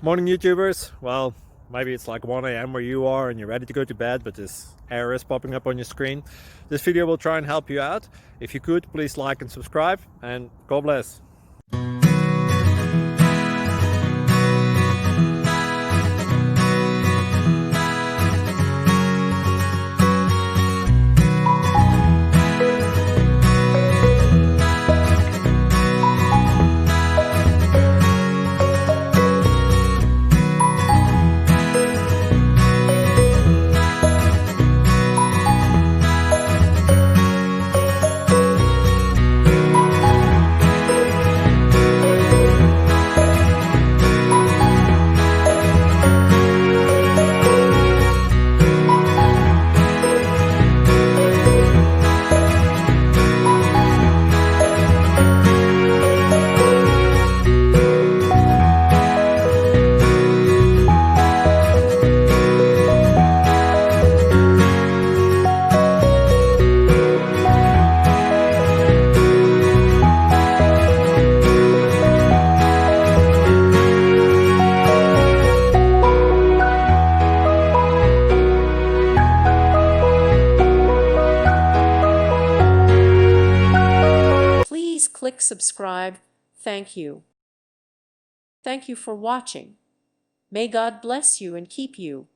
Morning YouTubers. Well, maybe it's like 1 a.m. where you are and you're ready to go to bed, but this error is popping up on your screen. This video will try and help you out. If you could, please like and subscribe, and God bless. Please click subscribe. Thank you. Thank you for watching. May God bless you and keep you.